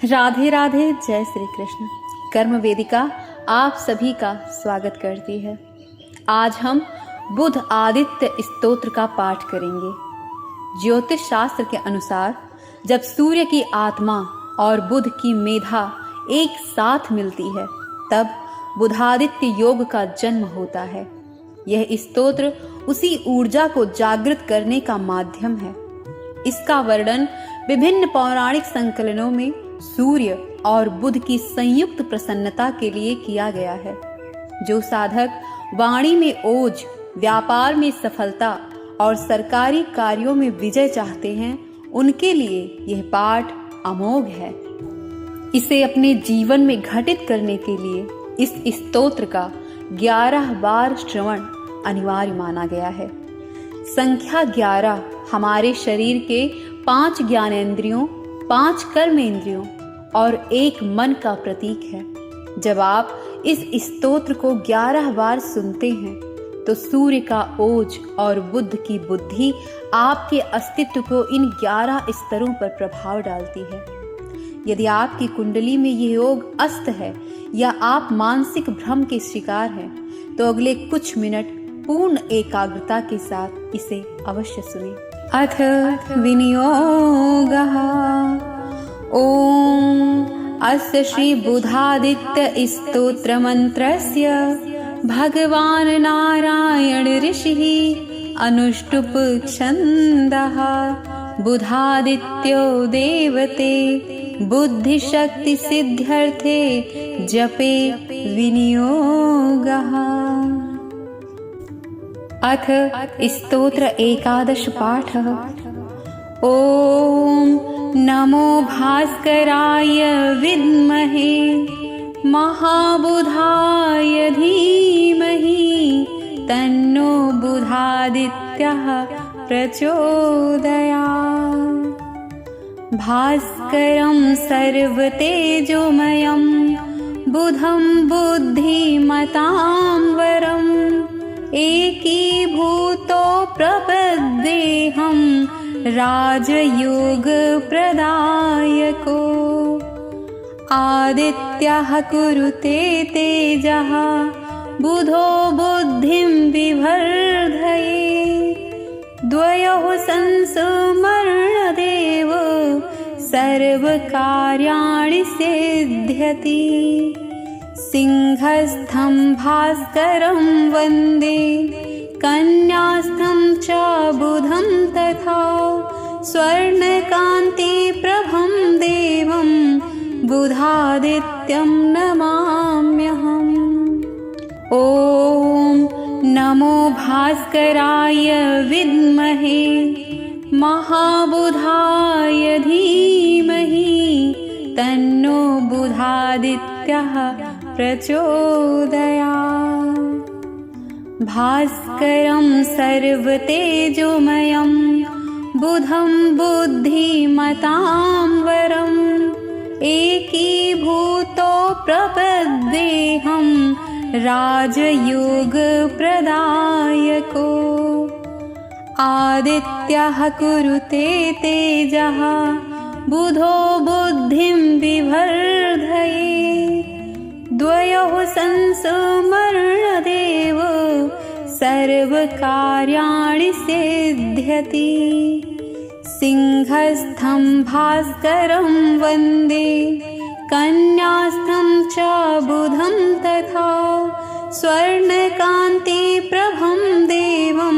राधे राधे, जय श्री कृष्ण। कर्म वेदिका आप सभी का स्वागत करती है। आज हम बुध आदित्य स्तोत्र का पाठ करेंगे। ज्योतिष शास्त्र के अनुसार जब सूर्य की आत्मा और बुध की मेधा एक साथ मिलती है तब बुधादित्य योग का जन्म होता है। यह स्तोत्र उसी ऊर्जा को जागृत करने का माध्यम है। इसका वर्णन विभिन्न पौराणिक संकलनों में सूर्य और बुध की संयुक्त प्रसन्नता के लिए किया गया है। जो साधक वाणी में ओज, व्यापार में सफलता और सरकारी कार्यों में विजय चाहते हैं, उनके लिए यह पाठ अमोघ है। इसे अपने जीवन में घटित करने के लिए इस स्तोत्र का 11 बार श्रवण अनिवार्य माना गया है। संख्या 11 हमारे शरीर के 5 ज्ञानेंद्रियों, 5 कर्मेंद्रियों और 1 मन का प्रतीक है। जब आप इस स्तोत्र को 11 बार सुनते हैं तो सूर्य का ओज और बुध की बुद्धि आपके अस्तित्व को इन 11 स्तरों पर प्रभाव डालती है। यदि आपकी कुंडली में यह योग अस्त है या आप मानसिक भ्रम के शिकार हैं तो अगले कुछ मिनट पूर्ण एकाग्रता के साथ इसे अवश्य सुनें। अथ विनियोगः। ओम अस्य श्री बुधादित्य स्तोत्र मंत्रस्य भगवान नारायण ऋषिः अनुष्टुप छन्दः बुधादित्यो देवते बुद्धिशक्ति सिद्ध्यर्थे जपे विनियोगः। अथ स्तोत्र 11 पाठः। ओम नमो भास्कराय विद्महे महाबुधाय धीमहि तन्नो बुधादित्यः प्रचोदयात्। भास्करं सर्वतेजोमयं बुधं बुद्धिमतां वरम् एकीभूतो प्रपद्येऽहं राजयोग प्रदायको। आदित्यः कुरुते तेजः बुधो बुद्धिं बिवर्धयेत्। द्वयोः संसमर्णदेव सर्वकार्याणि सिद्ध्यति। सिंहस्थं भास्करं वन्दे कन्यास्थं च बुधं तथा स्वर्णकान्तिप्रभं देवं बुधादित्यं नमाम्यहम्। ॐ नमो भास्कराय विद्महे महाबुधाय धीमहि तन्नो बुधादित्यः प्रचोदयात्। भास्करं सर्वतेजोमयं बुधं बुद्धिमतां वरम् एकीभूतो प्रपद्येऽहं राजयोग प्रदायको। आदित्यः कुरुते तेजः बुधो बुद्धिं बिवर्धयेत्। द्वयोः संसमर्णदेव सर्वकार्याणि सिद्ध्यति। सिंहस्थं भास्करं वन्दे कन्यास्थं च बुधं तथा स्वर्णकान्तिप्रभं देवं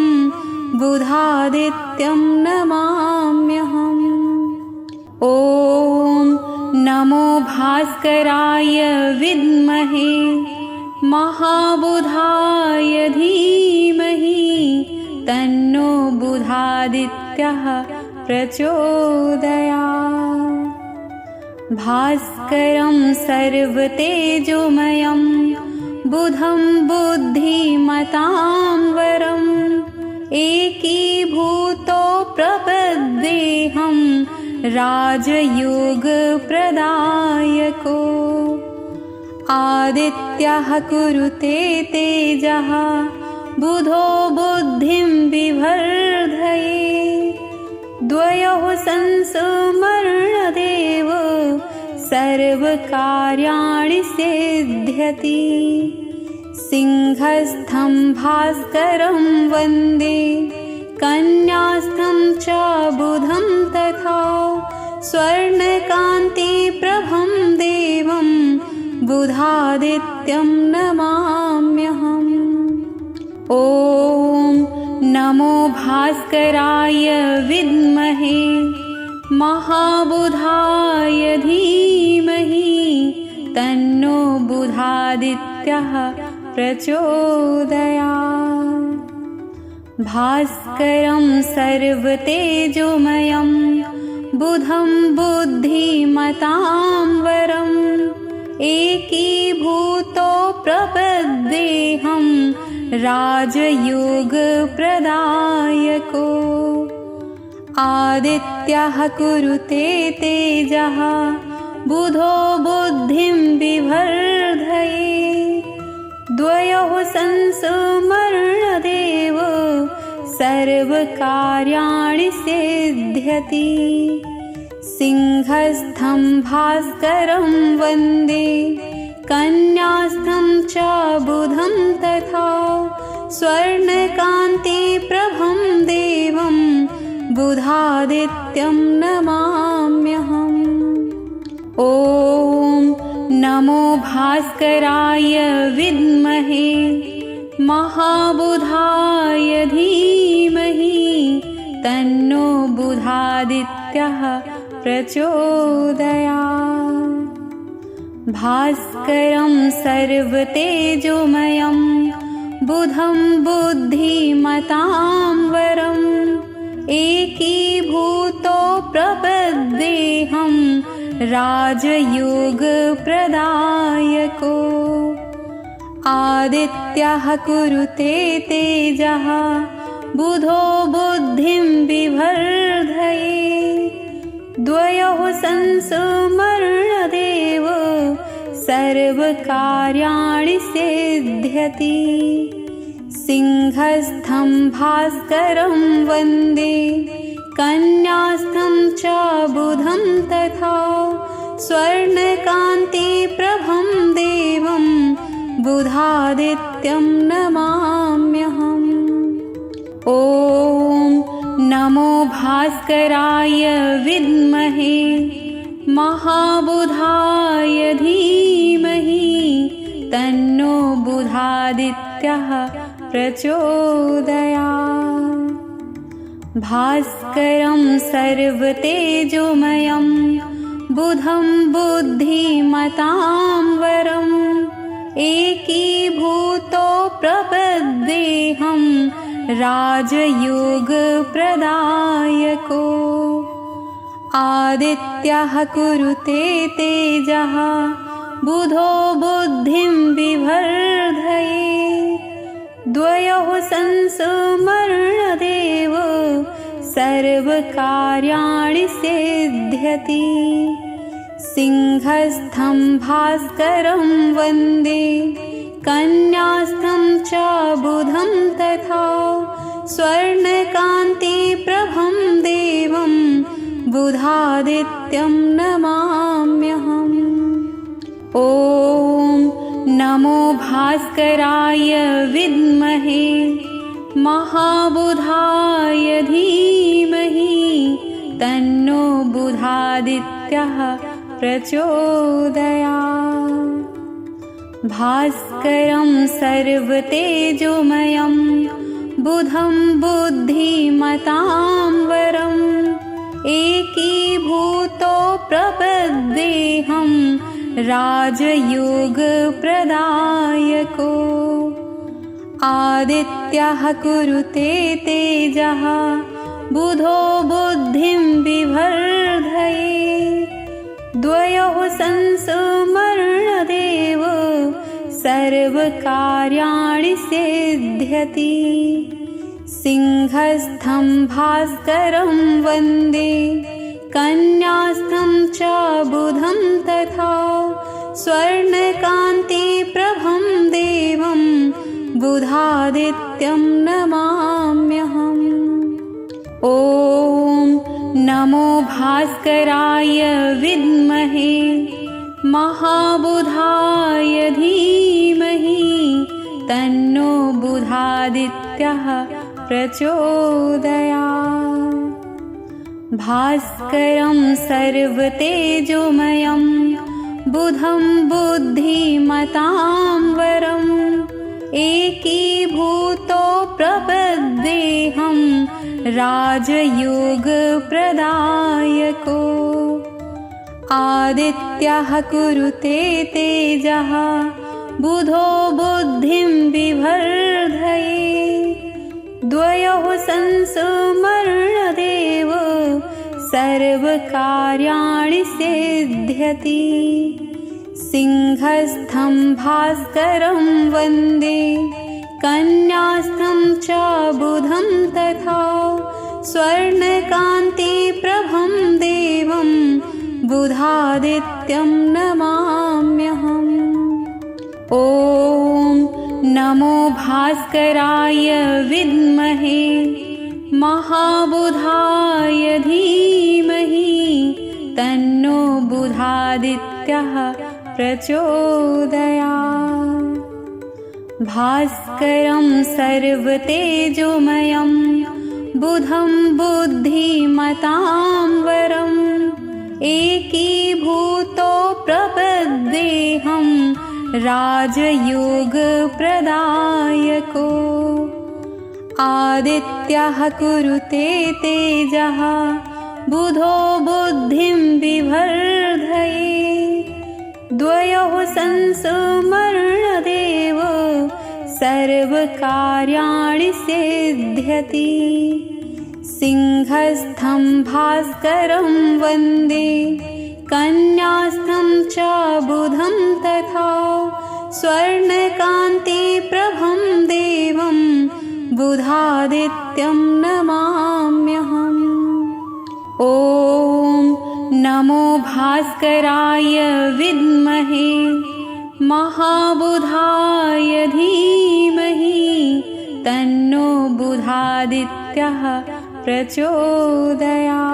बुधादित्यं नमाम्यहम्। ॐ नमो भास्कराय विद्महे महाबुधाय धीमहि तन्नो बुधादित्यः प्रचोदयात्। भास्करं सर्वतेजोमयं बुधं बुद्धिमतां वरम् एकीभूतो प्रपद्येऽहं राजयोग प्रदायको। आदित्यः कुरुते तेजः बुधो बुद्धिं बिवर्धयेत्। द्वयोः संसमर्णदेव सर्वकार्याणि सिद्ध्यति। सिंहस्थं भास्करं वन्दे कन्यास्थं च बुधं तथा स्वर्णकान्तिप्रभं देवं बुधादित्यं नमाम्यहम्। ॐ नमो भास्कराय विद्महे महाबुधाय धीमहि तन्नो बुधादित्यः प्रचोदयात्। भास्करं सर्वतेजोमयं बुधं बुद्धिमतां वरम् एकीभूतो प्रपद्येऽहं राजयोगप्रदायको। आदित्यः कुरुते तेजः बुधो बुद्धिं बिवर्धये। द्वयोः संसमर्णदेव सर्वकार्याणि सिद्ध्यति। सिंहस्थं भास्करं वन्दे कन्यास्थं च बुधं तथा स्वर्णकान्तिप्रभं देवं बुधादित्यं नमाम्यहम्। ॐ नमो भास्कराय विद्महे महाबुधाय धीमहि तन्नो बुधादित्यः प्रचोदयात्। भास्करं सर्वतेजोमयं बुधं बुद्धिमतां वरम् एकीभूतो प्रपद्येऽहं राजयोगप्रदायको। आदित्यः कुरुते तेजः बुधो बुद्धिं बिवर्धये। द्वयोः संसमर्णदेव सर्वकार्याणि सिद्ध्यति। सिंहस्थं भास्करं वन्दे कन्यास्थं च बुधं तथा स्वर्णकान्तिप्रभं देवं बुधादित्यं नमाम्यहम्। ॐ नमो भास्कराय विद्महे महाबुधाय धीमहि तन्नो बुधादित्यः प्रचोदयात्। भास्करं सर्वतेजोमयं बुधं बुद्धिमतां वरम् एकीभूतो प्रपद्येऽहं राजयोगप्रदायको। आदित्यः कुरुते तेजः बुधो बुद्धिं बिवर्धये। द्वयोः संसमर्णदेव सर्वकार्याणि सिद्ध्यति। सिंहस्थं भास्करं वन्दे कन्यास्थं च बुधं तथा स्वर्णकान्तिप्रभं देवं बुधादित्यं नमाम्यहम्। ॐ नमो भास्कराय विद्महे महाबुधाय धीमहि तन्नो बुधादित्यः प्रचोदयात्। भास्करं सर्वतेजोमयं बुधं बुद्धिमतां वरम् एकीभूतो प्रपद्येऽहं राजयोगप्रदायको। आदित्यः कुरुते तेजः बुधो बुद्धिं बिवर्धये। द्वयोः संसमर्णदेव सर्वकार्याणि सिद्ध्यति। सिंहस्थं भास्करं वन्दे कन्यास्थं च बुधं तथा स्वर्णकान्तिप्रभं देवं बुधादित्यं नमाम्यहम्। ॐ नमो भास्कराय विद्महे महाबुधाय धीमहि तन्नो बुधादित्यः प्रचोदयात्। भास्करं सर्वतेजोमयं बुधं बुद्धिमतां वरम् एकीभूतो प्रपद्येऽहं राजयोगप्रदायको। आदित्यः कुरुते तेजः बुधो बुद्धिं बिवर्धये। द्वयोः संसमर्णदेव सर्वकार्याणि सिद्ध्यति। सिंहस्थं भास्करं वन्दे कन्यास्थं च बुधं तथा स्वर्णकान्तिप्रभं देवं बुधादित्यं नमाम्यहम्। ॐ नमो भास्कराय विद्महे महाबुधाय धीमहि तन्नो बुधादित्यः प्रचोदयात्। भास्करं सर्वतेजोमयं बुधं बुद्धिमतां वरम् एकीभूतो प्रपद्येऽहं राजयोगप्रदायको। आदित्यः कुरुते तेजः बुधो बुद्धिं बिवर्धये। द्वयोः संसमर्णदेव सर्वकार्याणि सिद्ध्यति। सिंहस्थं भास्करं वन्दे कन्यास्थं च बुधं तथा स्वर्णकान्तिप्रभं देवं बुधादित्यं नमाम्यहम्। ॐ नमो भास्कराय विद्महे महाबुधाय धीमहि तन्नो बुधादित्यः प्रचोदयात्।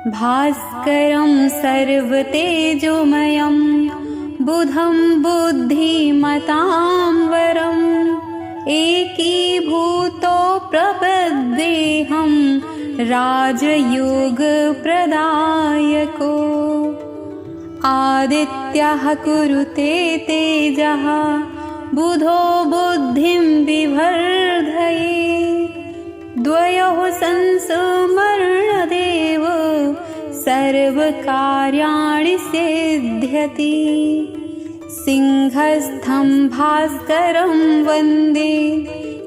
भास्करं सर्वतेजोमयं बुधं बुद्धिमतां वरम् एकीभूतो प्रपद्येऽहं राजयोगप्रदायको। आदित्यः कुरुते तेजः बुधो बुद्धिं बिवर्धये। द्वयोः संसमर्णदेव सर्वकार्याणि सिद्ध्यति। सिंहस्थं भास्करं वन्दे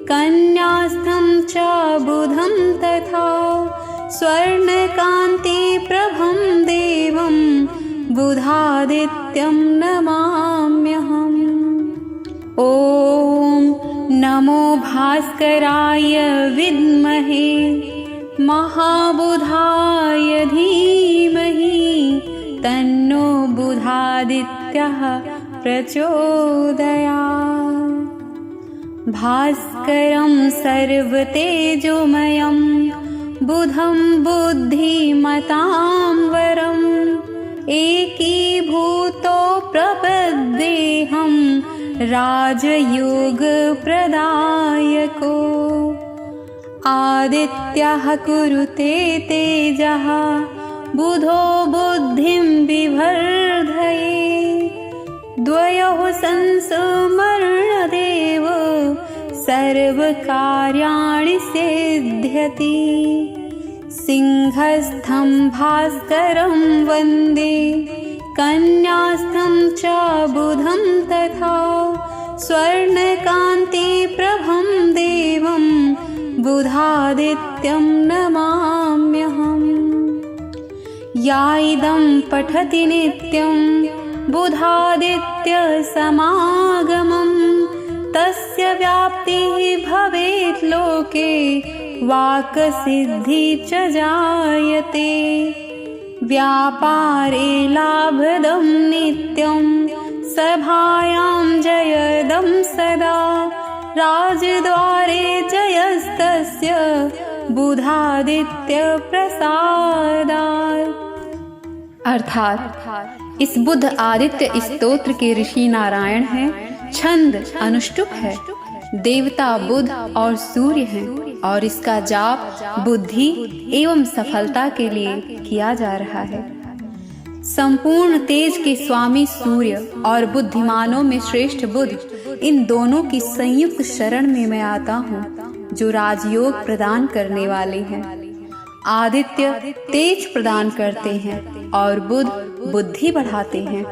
कन्यास्थं च बुधं तथा स्वर्णकान्तिप्रभं देवं बुधादित्यं नमाम्यहम्। ॐ नमो भास्कराय विद्महे महाबुधाय धीमहि तन्नो बुधादित्यः प्रचोदयात्। भास्करं सर्वतेजोमयं बुधं बुद्धिमतां वरम् एकीभूतो प्रपद्येऽहं राजयोगप्रदायको। आदित्यः कुरुते तेजः बुधो बुद्धिं बिवर्धये। द्वयोः संसमर्णदेव सर्वकार्याणि सिद्ध्यति। सिंहस्थं भास्करं वन्दे कन्यास्थं च बुधं तथा स्वर्णकान्तिप्रभं देवं बुधादित्यं नमाम्यहम्। या इदं पठति नित्यं बुधादित्यसमागमं तस्य व्याप्तिः भवेत् लोके वाक्सिद्धि च जायते। व्यापारे लाभदं नित्यं सभायां जयदं सदा राजद्वारे जयस्तस्य बुधादित्यप्रसादात्। अर्थात इस बुध आदित्य स्तोत्र के ऋषि नारायण हैं, छंद अनुष्टुप है, देवता बुध और सूर्य हैं और इसका जाप बुद्धि एवं सफलता के लिए किया जा रहा है। संपूर्ण तेज के स्वामी सूर्य और बुद्धिमानों में श्रेष्ठ बुध, इन दोनों की संयुक्त शरण में मैं आता हूँ, जो राजयोग प्रदान करने वाले हैं। आदित्य तेज प्रदान करते हैं और बुध बुद्धि बढ़ाते हैं।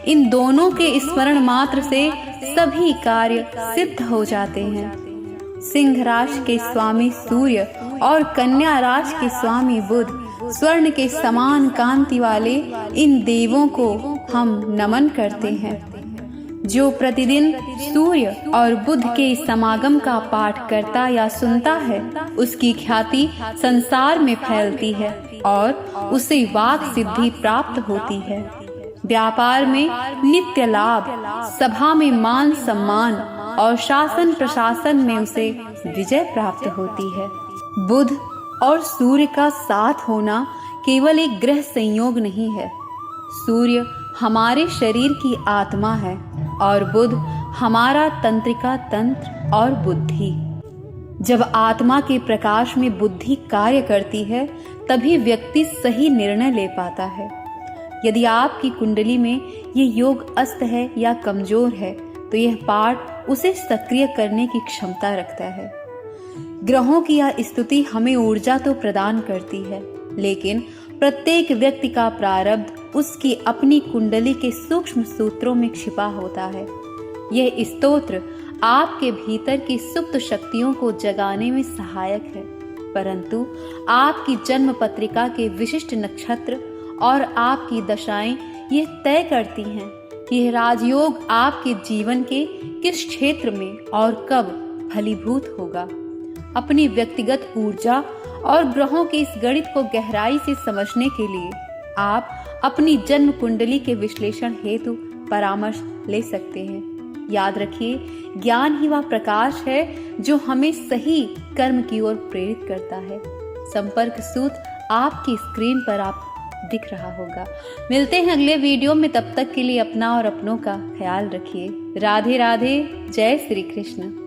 इन दोनों के स्मरण मात्र से सभी कार्य सिद्ध हो जाते हैं। सिंह राशि के स्वामी सूर्य और कन्या राशि के स्वामी बुध, स्वर्ण के समान कांति वाले इन देवों को हम नमन करते हैं। जो प्रतिदिन सूर्य और बुध के समागम का पाठ करता या सुनता है, उसकी ख्याति संसार में फैलती है और उसे वाक सिद्धि प्राप्त होती है। व्यापार में नित्य लाभ, सभा में मान सम्मान और शासन प्रशासन में उसे विजय प्राप्त होती है। बुध और सूर्य का साथ होना केवल एक ग्रह संयोग नहीं है। सूर्य हमारे शरीर की आत्मा है और बुध हमारा तंत्रिका तंत्र और बुद्धि। जब आत्मा के प्रकाश में बुद्धि कार्य करती है, तभी व्यक्ति सही निर्णय ले पाता है। यदि आपकी कुंडली में ये योग अस्त है या कमजोर है, तो यह पाठ उसे सक्रिय करने की क्षमता रखता है। ग्रहों की यह स्तुति हमें ऊर्जा तो प्रदान करती है, लेकिन प्रत्येक व्यक्ति का प्रारब्ध उसकी अपनी कुंडली के सूक्ष्म सूत्रों में छिपा होता है। यह स्तोत्र आपके भीतर की सुप्त शक्तियों को जगाने में सहायक है, परंतु आपकी जन्म पत्रिका के विशिष्ट नक्षत्र और आपकी दशाएं यह तय करती हैं कि यह राजयोग आपके जीवन के किस क्षेत्र में और कब फलीभूत होगा। अपनी व्यक्तिगत ऊर्जा और ग्रहों के इस गणित को गहराई से समझने के लिए आप अपनी जन्म कुंडली के विश्लेषण हेतु परामर्श ले सकते हैं। याद रखिए, ज्ञान ही वह प्रकाश है जो हमें सही कर्म की ओर प्रेरित करता है। संपर्क सूत्र आपकी स्क्रीन पर आप दिख रहा होगा। मिलते हैं अगले वीडियो में, तब तक के लिए अपना और अपनों का ख्याल रखिए। राधे राधे, जय श्री कृष्ण।